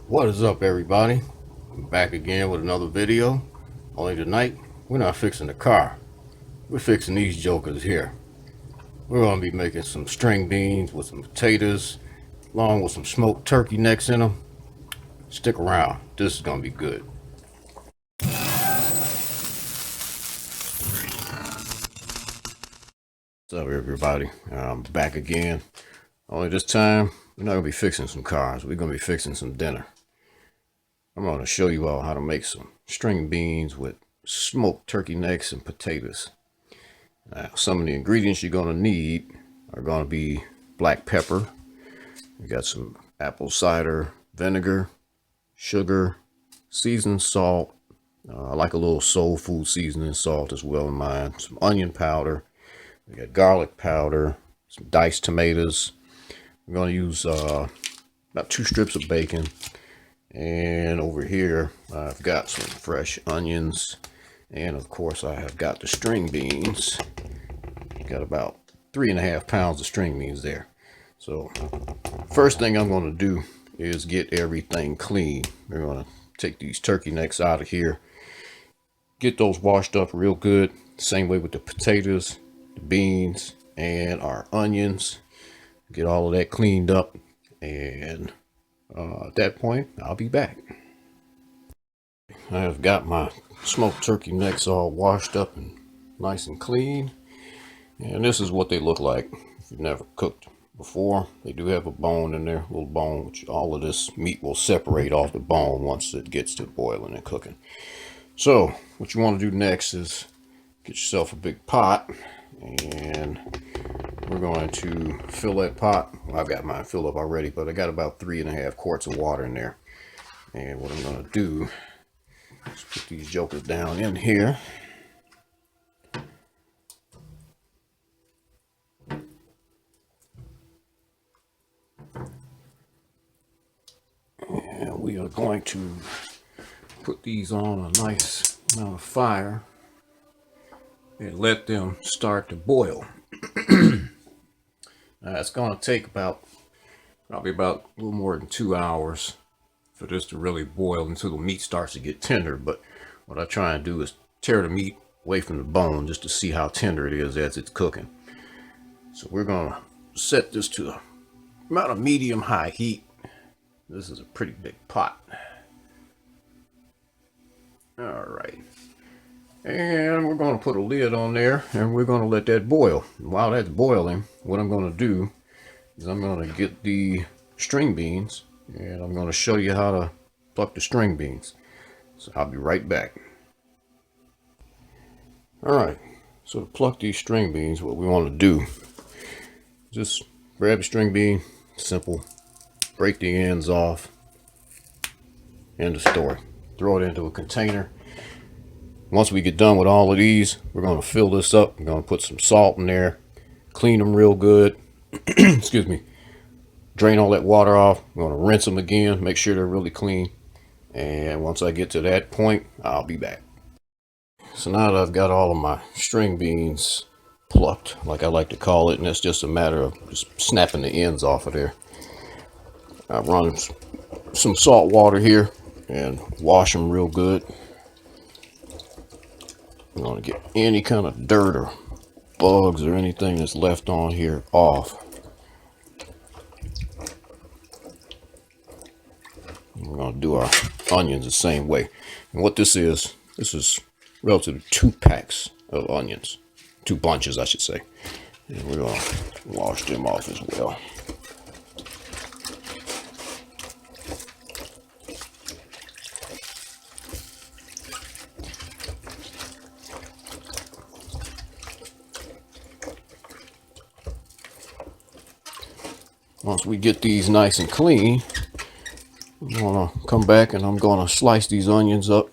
What is up, everybody? I'm back again with another video. Only tonight, we're not fixing the car. We're fixing these jokers here. We're going to be making some string beans with some potatoes, along with some smoked turkey necks in them. Stick around. This is going to be good. What's up, everybody? I'm back again. Only this time, we're not going to be fixing some cars. We're going to be fixing some dinner. I'm going to show you all how to make some string beans with smoked turkey necks and potatoes. Now, some of the ingredients you're going to need are going to be black pepper. We got some apple cider vinegar, sugar, seasoned salt. I like a little soul food seasoning salt as well in mine. Some onion powder. We got garlic powder, some diced tomatoes. We're going to use about 2 strips of bacon. And over here, I've got some fresh onions. And of course, I have got the string beans. Got about 3.5 pounds of string beans there. So first thing I'm going to do is get everything clean. We're going to take these turkey necks out of here. Get those washed up real good. Same way with the potatoes, the beans, and our onions. Get all of that cleaned up. And at that point, I'll be back. I have got my smoked turkey necks all washed up and nice and clean. And this is what they look like if you've never cooked before. They do have a bone in there, a little bone, which all of this meat will separate off the bone once it gets to boiling and cooking. So what you want to do next is get yourself a big pot, and we're going to fill that pot. Well, I've got mine filled up already, but I got about 3.5 quarts of water in there. And what I'm going to do is put these jokers down in here. And we are going to put these on a nice amount of fire and let them start to boil. It's going to take probably about a little more than 2 hours for this to really boil until the meat starts to get tender. But what I try and do is tear the meat away from the bone just to see how tender it is as it's cooking. So we're going to set this to about a medium-high heat. This is a pretty big pot. All right. And we're going to put a lid on there, and we're going to let that boil. And while that's boiling, what I'm going to do is I'm going to get the string beans, and I'm going to show you how to pluck the string beans. So I'll be right back. All right. So to pluck these string beans, what we want to do, just grab a string bean, simple, break the ends off, end of story. Throw it into a container. Once we get done with all of these, we're going to fill this up. We're going to put some salt in there, clean them real good. Excuse me. Drain all that water off. We're going to rinse them again, make sure they're really clean. And once I get to that point, I'll be back. So now that I've got all of my string beans plucked, like I like to call it, and it's just a matter of just snapping the ends off of there. I've run some salt water here and wash them real good. I'm going to get any kind of dirt or bugs or anything that's left on here off. We're going to do our onions the same way. And what this is relatively 2 packs of onions. 2 bunches, I should say. And we're going to wash them off as well. Once we get these nice and clean, I'm going to come back and I'm going to slice these onions up,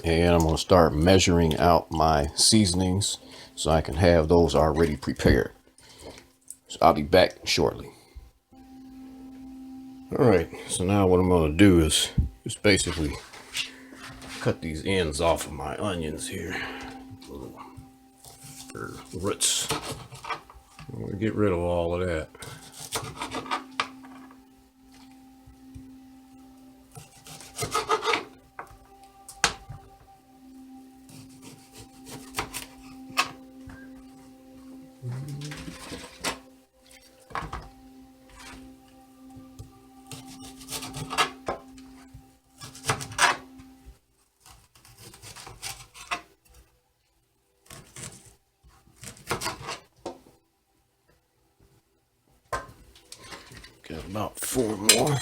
and I'm going to start measuring out my seasonings so I can have those already prepared. So I'll be back shortly. All right, so now what I'm going to do is just basically cut these ends off of my onions here. Roots. We'll get rid of all of that. about 4 more.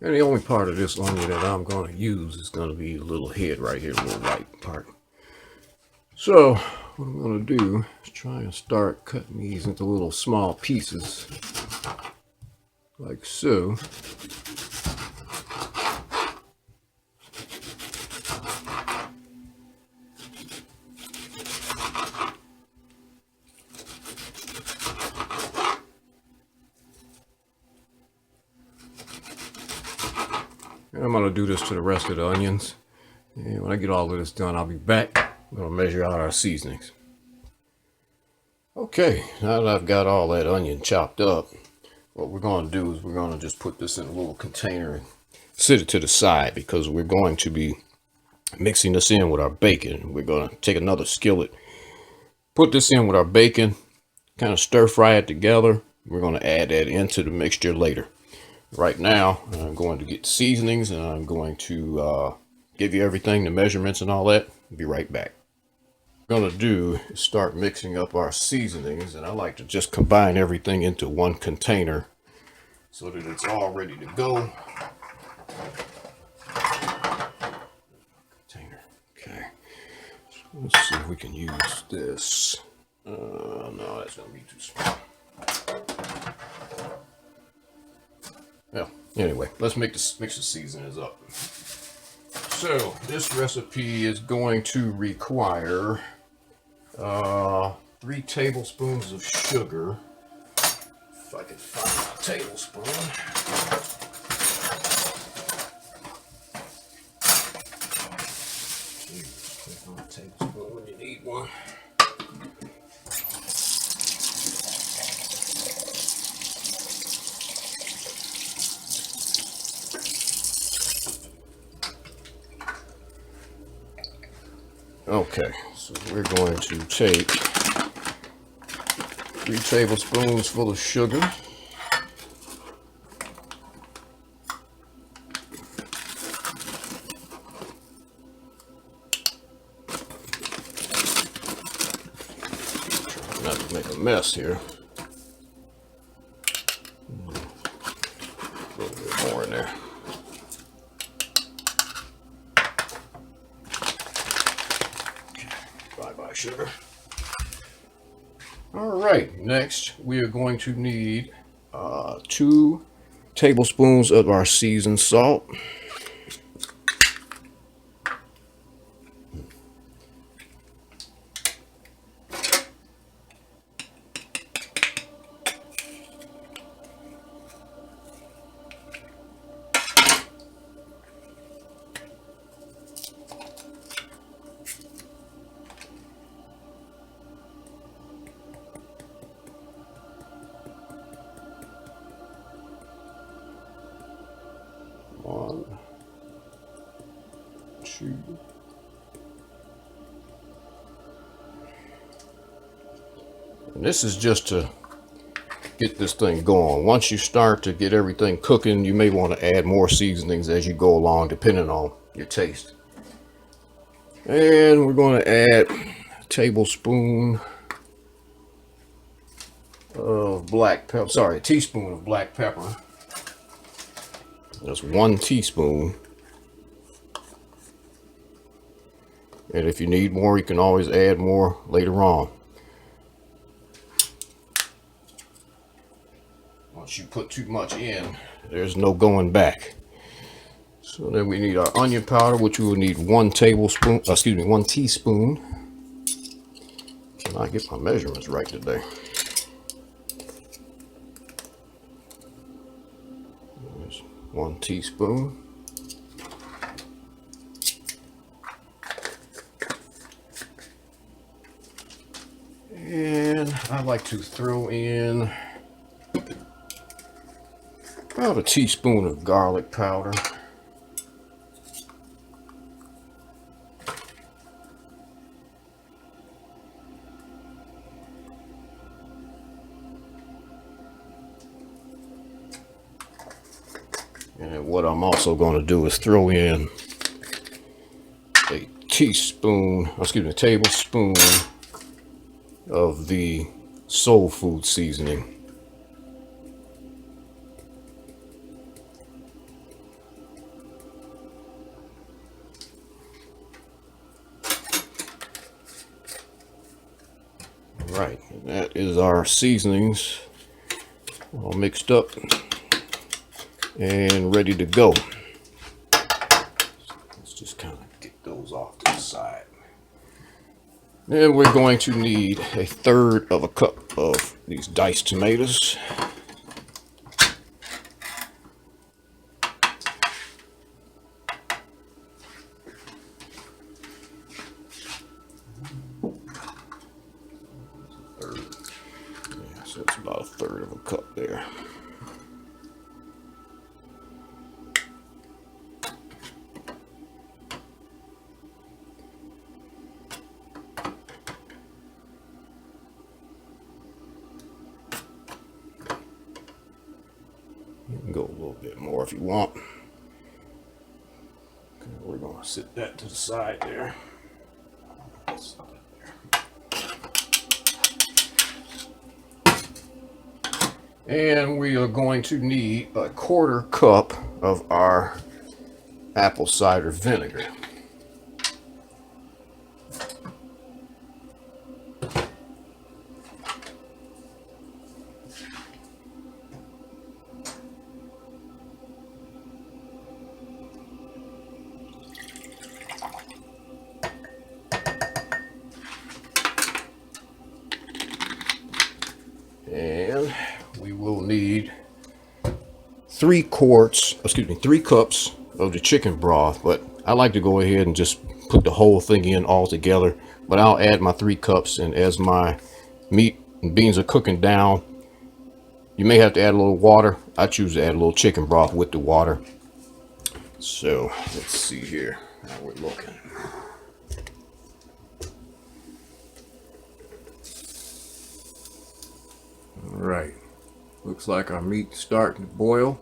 And the only part of this onion that I'm going to use is going to be the little head right here, the little white part. So what I'm going to do is try and start cutting these into little small pieces, like so. And I'm going to do this to the rest of the onions. And when I get all of this done, I'll be back. I'm going to measure out our seasonings. Okay, now that I've got all that onion chopped up, what we're going to do is we're going to just put this in a little container and sit it to the side, because we're going to be mixing this in with our bacon. We're going to take another skillet, put this in with our bacon, kind of stir fry it together. We're going to add that into the mixture later. Right now, I'm going to get seasonings, and I'm going to give you everything, the measurements and all that. I'll be right back. What I'm going to do is start mixing up our seasonings, and I like to just combine everything into one container so that it's all ready to go. Container. Okay. So let's see if we can use this. No, that's going to be too small. Well, anyway, let's mix the seasonings up. So this recipe is going to require 3 tablespoons of sugar. If I can find a tablespoon. Click on a tablespoon when you need one. Okay, so we're going to take 3 tablespoons full of sugar. Try not to make a mess here. A little bit more in there. Bye-bye, sugar. All right, next we are going to need 2 tablespoons of our seasoned salt. One, 2. And this is just to get this thing going. Once you start to get everything cooking, you may want to add more seasonings as you go along, depending on your taste. And we're going to add a tablespoon of black pepper. Sorry, a teaspoon of black pepper. Just 1 teaspoon. And if you need more, you can always add more later on. Once you put too much in, there's no going back. So then we need our onion powder, which we will need 1 teaspoon. Can I get my measurements right today? There's 1 teaspoon. And I like to throw in about a teaspoon of garlic powder. And what I'm also going to do is throw in tablespoon of the soul food seasoning. All right, that is our seasonings all mixed up and ready to go. Let's just kind of get those off to the side. Then we're going to need 1/3 of a cup of these diced tomatoes. Yeah, so it's about 1/3 of a cup there. You can go a little bit more if you want. Okay, we're going to sit that to the side there. And we are going to need 1/4 cup of our apple cider vinegar. And we will need 3 cups of the chicken broth, but I like to go ahead and just put the whole thing in all together. But I'll add my 3 cups, and as my meat and beans are cooking down, you may have to add a little water. I choose to add a little chicken broth with the water. So let's see here how we're looking. All right, looks like our meat's starting to boil.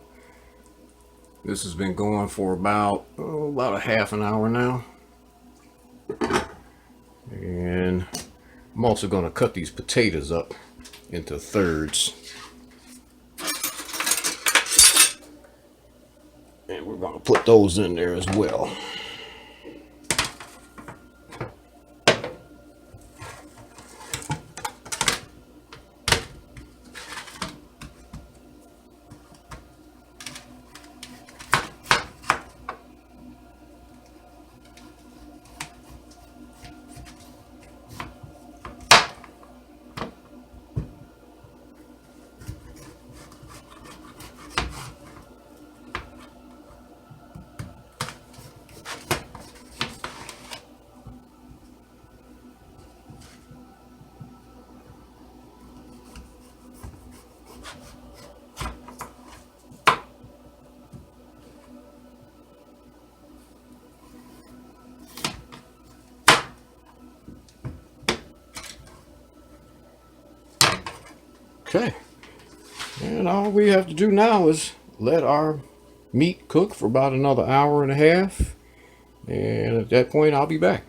This has been going for about a half an hour now. And I'm also going to cut these potatoes up into thirds. And we're going to put those in there as well. Okay, and all we have to do now is let our meat cook for about another hour and a half, and at that point I'll be back.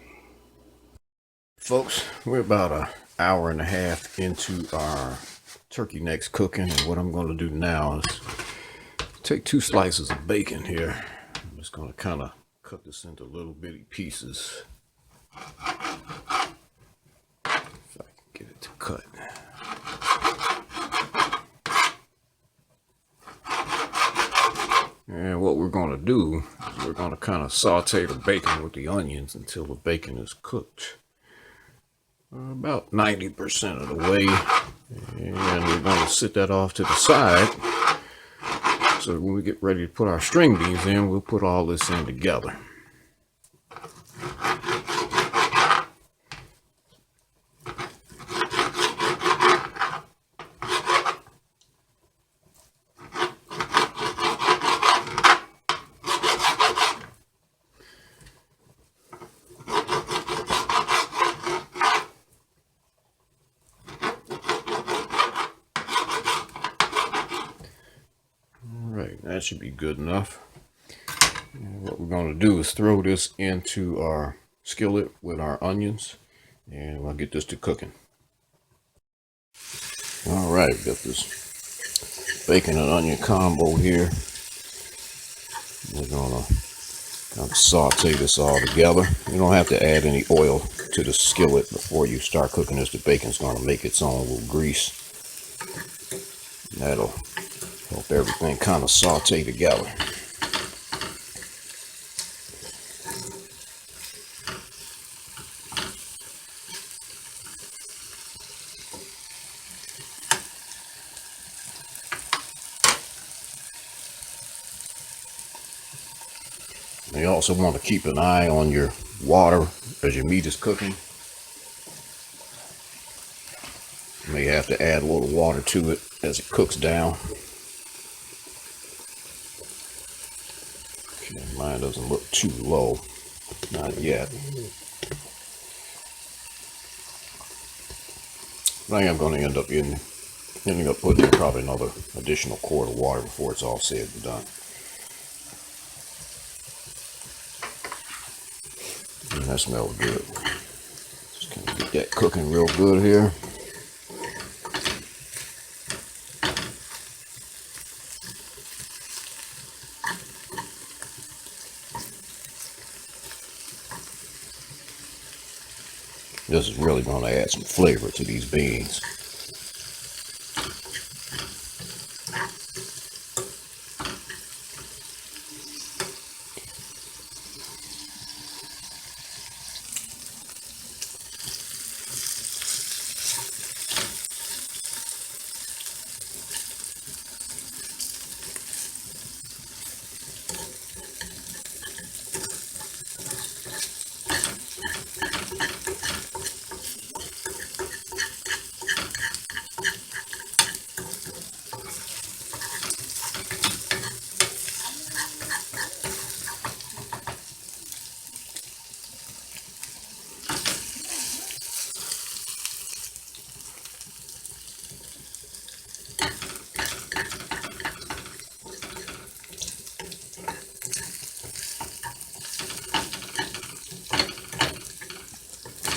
Folks, we're about an hour and a half into our turkey necks cooking, and what I'm going to do now is take 2 slices of bacon here. I'm just going to kind of cut this into little bitty pieces if I can get it to cut. And what we're going to do is we're going to kind of saute the bacon with the onions until the bacon is cooked about 90% of the way. And we're going to sit that off to the side. So when we get ready to put our string beans in, we'll put all this in together. That should be good enough. And what we're going to do is throw this into our skillet with our onions, and we'll get this to cooking. All right, got this bacon and onion combo here. We're gonna kind of saute this all together. You don't have to add any oil to the skillet before you start cooking this. The bacon's gonna make its own little grease. That'll help everything kind of saute together. You also want to keep an eye on your water as your meat is cooking. You may have to add a little water to it as it cooks down. Okay, mine doesn't look too low. Not yet. I think I'm going to end up putting in probably another additional quart of water before it's all said and done. And that smells good. Just kind of get that cooking real good here. This is really going to add some flavor to these beans.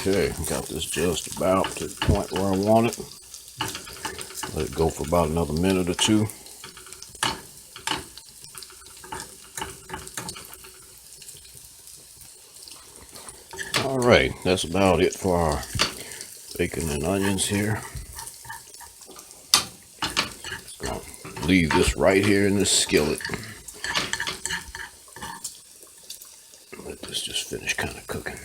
Okay, got this just about to the point where I want it. Let it go for about another minute or two. All right, that's about it for our bacon and onions here. Just gonna leave this right here in this skillet. Let this just finish kind of cooking.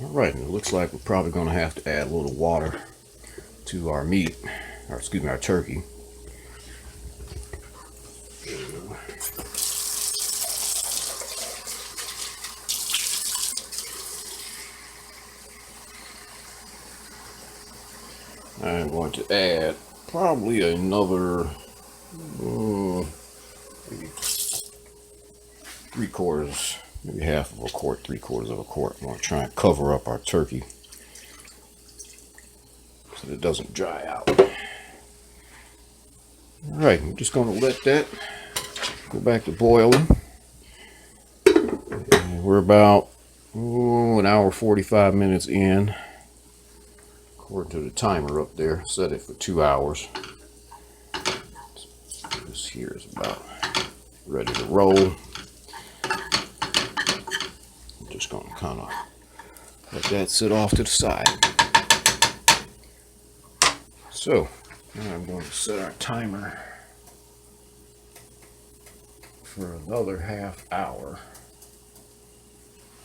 All right, and it looks like we're probably going to have to add a little water to our meat, or excuse me, our turkey. I'm going to add probably another maybe 3/4, maybe half of a quart, 3/4 of a quart. I'm going to try and cover up our turkey so that it doesn't dry out. All right, I'm just going to let that go back to boiling. And we're about an hour 45 minutes in. According to the timer up there, set it for 2 hours. This here is about ready to roll. I'm just going to kind of let that sit off to the side. So now I'm going to set our timer for another half hour,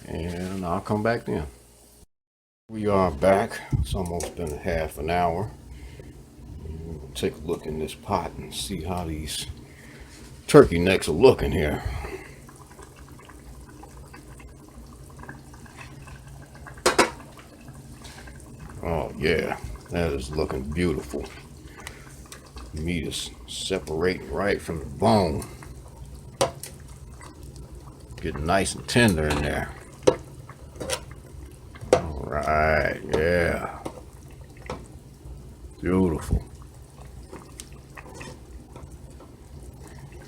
and I'll come back then. We are back. It's almost been half an hour. We'll take a look in this pot and see how these turkey necks are looking here. Oh yeah, that is looking beautiful. Meat is separating right from the bone. Getting nice and tender in there. Right, yeah. Beautiful.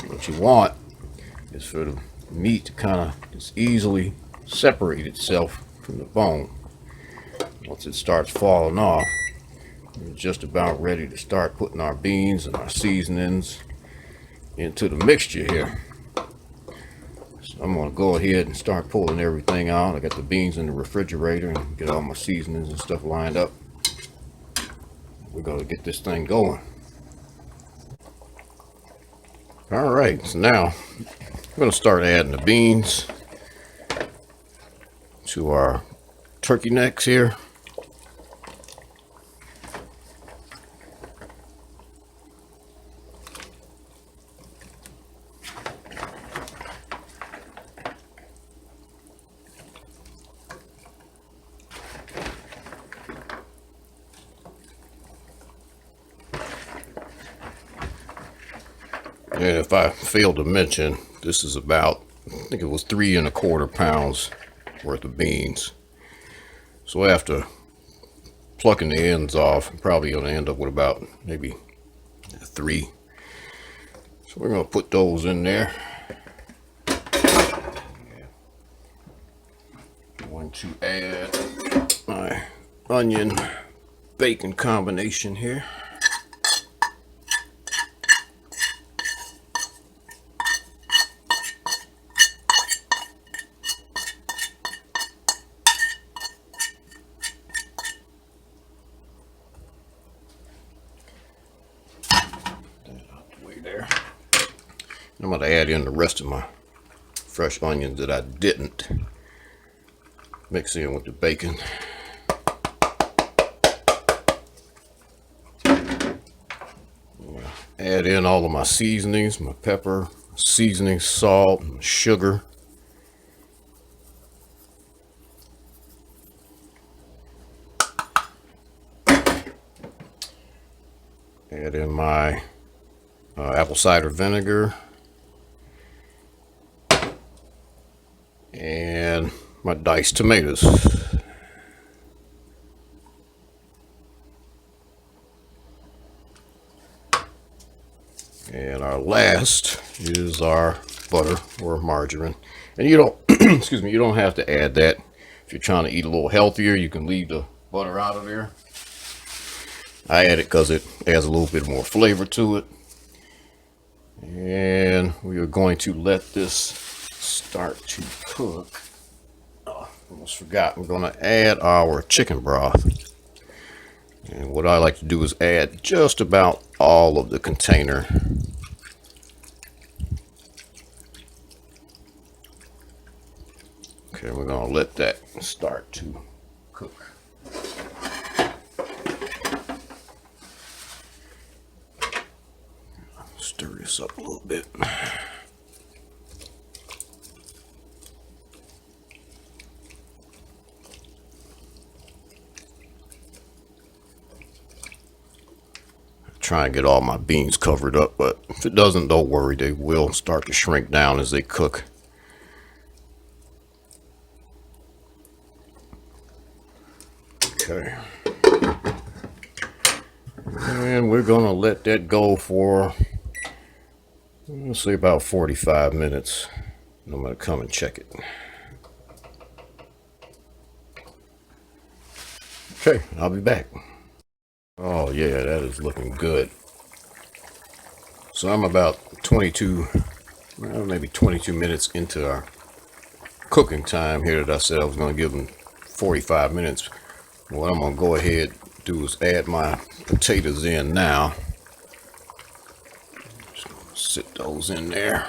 What you want is for the meat to kind of just easily separate itself from the bone. Once it starts falling off, we're just about ready to start putting our beans and our seasonings into the mixture here. So I'm going to go ahead and start pulling everything out. I got the beans in the refrigerator and get all my seasonings and stuff lined up. We're going to get this thing going. All right, so now I'm going to start adding the beans to our turkey necks here. And if I failed to mention, this is about, I think it was 3 1/4 pounds worth of beans. So after plucking the ends off, I'm probably going to end up with about maybe 3. So we're going to put those in there. I'm going to add my onion bacon combination here. I'm going to add in the rest of my fresh onions that I didn't mix in with the bacon. Add in all of my seasonings, my pepper, seasoning, salt, and sugar. Add in my apple cider vinegar. And my diced tomatoes. And our last is our butter or margarine. And you don't, excuse me, you don't have to add that. If you're trying to eat a little healthier, you can leave the butter out of there. I add it because it adds a little bit more flavor to it. And we are going to let this start to cook. Oh, almost forgot. We're going to add our chicken broth. And what I like to do is add just about all of the container. Okay, we're going to let that start to cook. Stir this up a little bit. Try and get all my beans covered up, but if it doesn't, don't worry, they will start to shrink down as they cook. Okay, and we're gonna let that go for, let's say, about 45 minutes. I'm gonna come and check it. Okay, I'll be back. Oh yeah, that is looking good. So I'm about 22, well, maybe 22 minutes into our cooking time here that I said I was going to give them 45 minutes. What I'm going to go ahead and do is add my potatoes in now. Just going to sit those in there.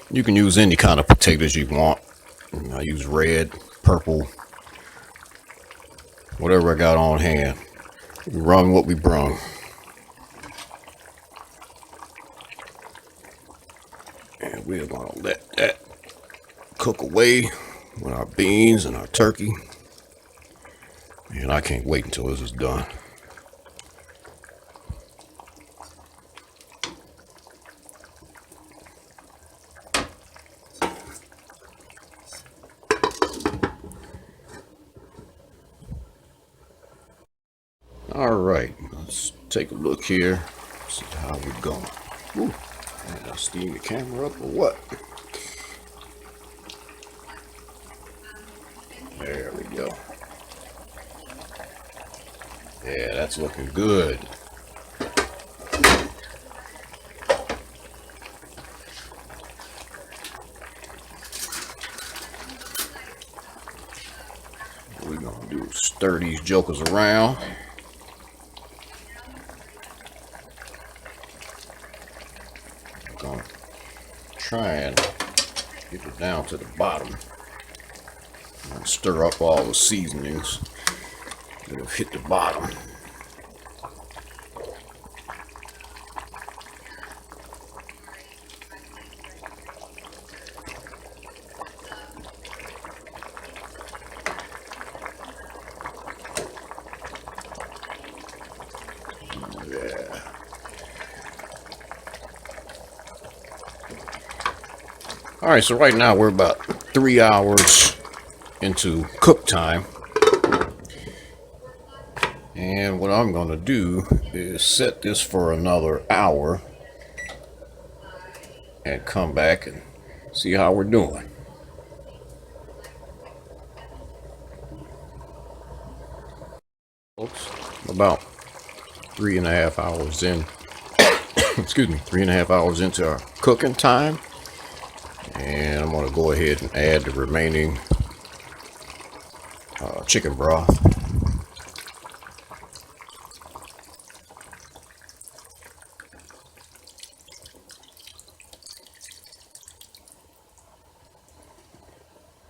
You can use any kind of potatoes you want. I use red, purple, whatever I got on hand. We run what we brung. And we're going to let that cook away with our beans and our turkey. And I can't wait until this is done. All right, let's take a look here, see how we're going. Ooh, did I steam the camera up or what? go. Yeah, that's looking good. What we're gonna do is stir these jokers around. I'm gonna try and get it down to the bottom and stir up all the seasonings that have hit the bottom. Yeah. All right, so right now we're about 3 hours into cook time. And what I'm going to do is set this for another hour and come back and see how we're doing. Folks, about 3.5 hours in, excuse me, 3.5 hours into our cooking time. And I'm going to go ahead and add the remaining chicken broth.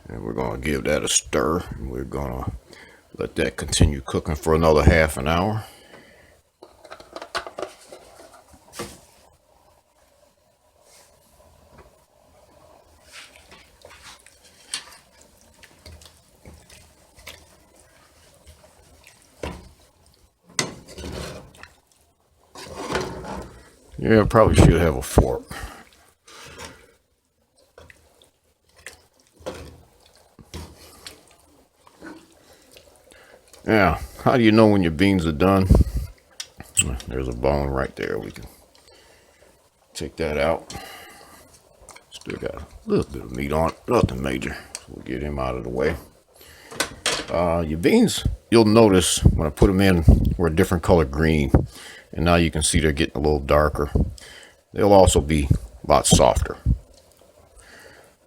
And we're going to give that a stir. We're going to let that continue cooking for another half an hour. Yeah, I probably should have a fork. Now, how do you know when your beans are done? There's a bone right there. We can take that out. Still got a little bit of meat on it, nothing major. So we'll get him out of the way. Your beans, you'll notice when I put them in, were a different color green. And now you can see they're getting a little darker. They'll also be a lot softer.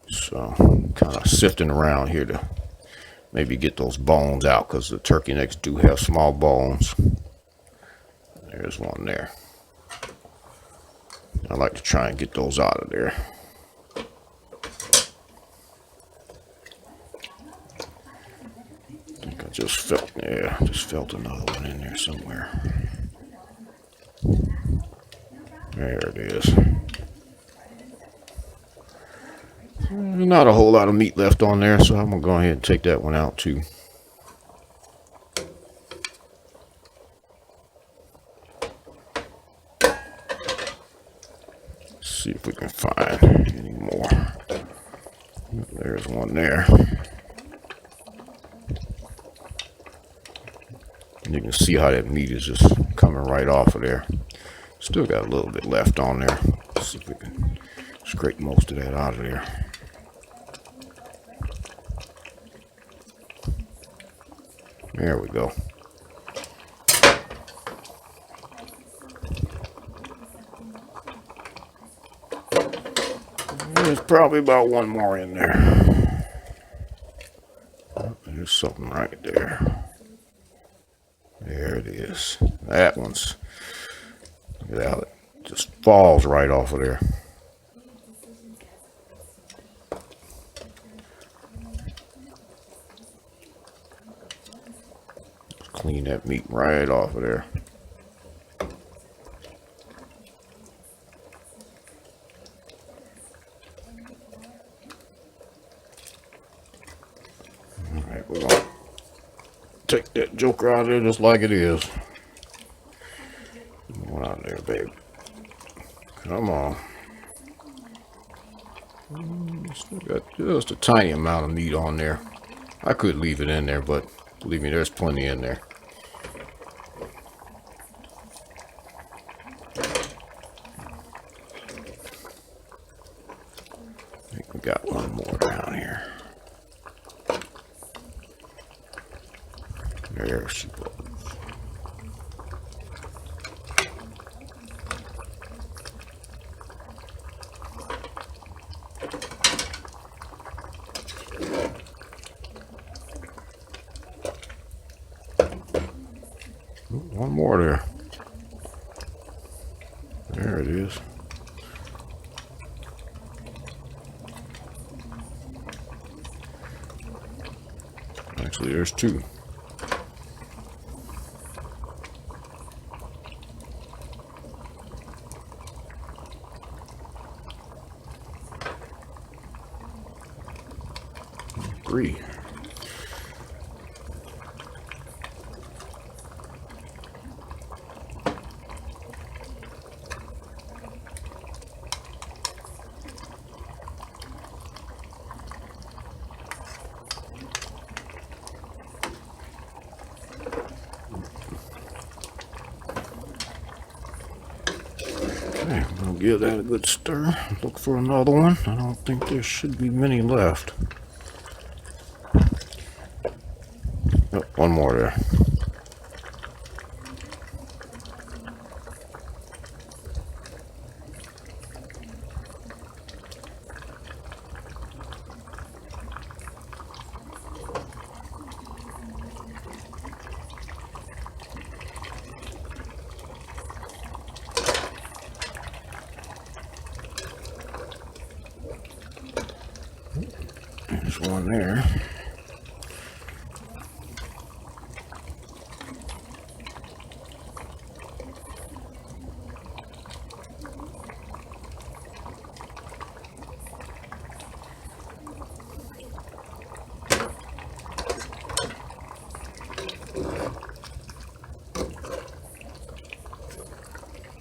So kind of sifting around here to maybe get those bones out, because the turkey necks do have small bones. There's one there. I like to try and get those out of there. I think I just felt, yeah, just felt another one in there somewhere. There it is. Not a whole lot of meat left on there, so I'm gonna go ahead and take that one out too. See if we can find any more. There's one there. And you can see how that meat is just coming right off of there. Still got a little bit left on there. Let's see if we can scrape most of that out of there. There we go. There's probably about one more in there. Oh, there's something right there. There it is. That one's, look at how it just falls right off of there. Just clean that meat right off of there. Alright, we're gonna take that joker out of there just like it is. Come on out there, babe. Come on. Still got just a tiny amount of meat on there. I could leave it in there, but believe me, there's plenty in there. I think we got one more down here. There she goes. One more there. There it is. Actually, there's two. Three. Okay, I'm gonna give that a good stir. Look for another one. I don't think there should be many left. Oh, one more there. There's one there.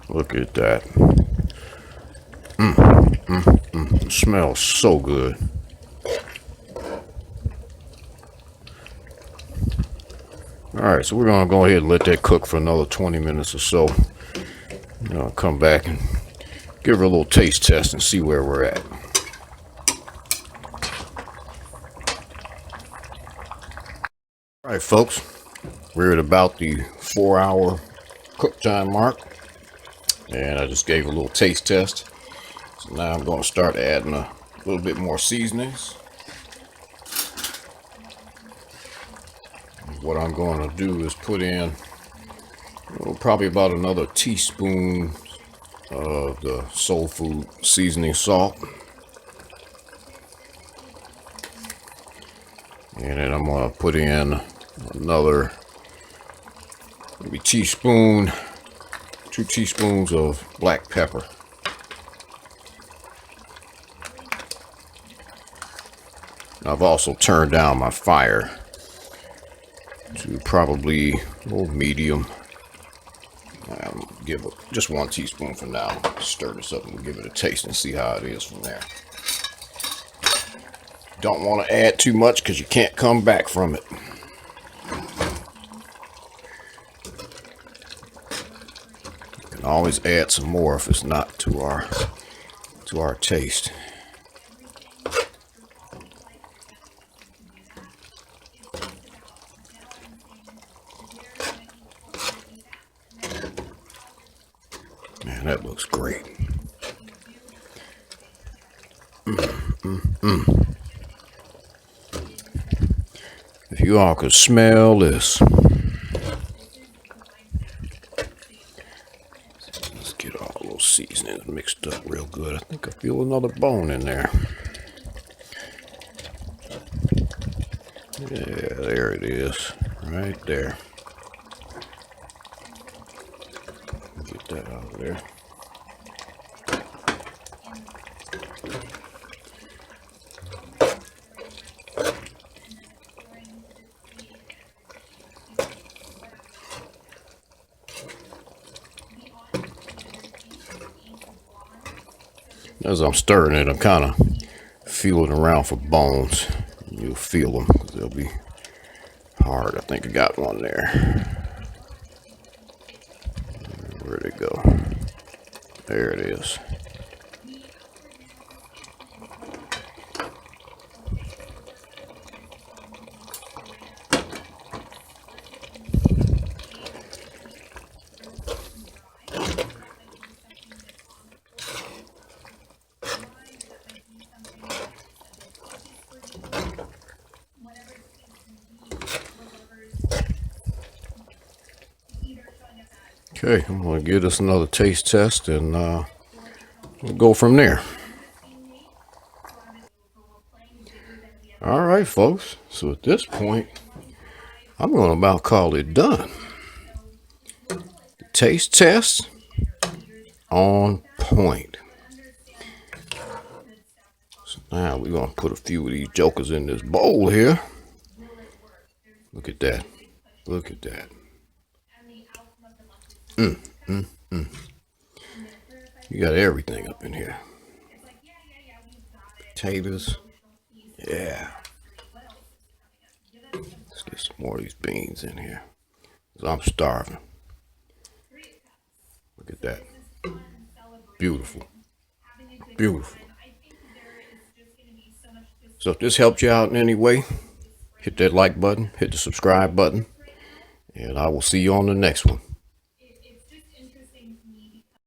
Look at that. It smells so good. Alright, so we're going to go ahead and let that cook for another 20 minutes or so. I'll come back and give her a little taste test and see where we're at. Alright folks, we're at about the 4-hour cook time mark. And I just gave a little taste test. So now I'm going to start adding a little bit more seasonings. What I'm going to do is put in probably about another teaspoon of the soul food seasoning salt. And then I'm going to put in another maybe teaspoon, 2 teaspoons of black pepper. I've also turned down my fire to probably medium. I'll give it just 1 teaspoon for now. Stir this up and give it a taste and see how it is from there. Don't want to add too much because you can't come back from it. You can always add some more if it's not to our taste. Man, that looks great. If you all could smell this. Let's get all those seasonings mixed up real good. I think I feel another bone in there. Yeah, there it is. Right there. Get that out of there. As I'm stirring it, I'm kind of feeling around for bones. You'll feel them because they'll be hard. I think I got one there. Where'd it go? There it is. Okay, I'm going to give this another taste test and we'll go from there. All right, folks. So at this point, I'm going to about call it done. Taste test on point. So now we're going to put a few of these jokers in this bowl here. Look at that. Look at that. You got everything up in here. Potatoes. Yeah. Let's get some more of these beans in here. 'Cause I'm starving. Look at that. Beautiful. Beautiful. So if this helped you out in any way, hit that like button, hit the subscribe button, and I will see you on the next one.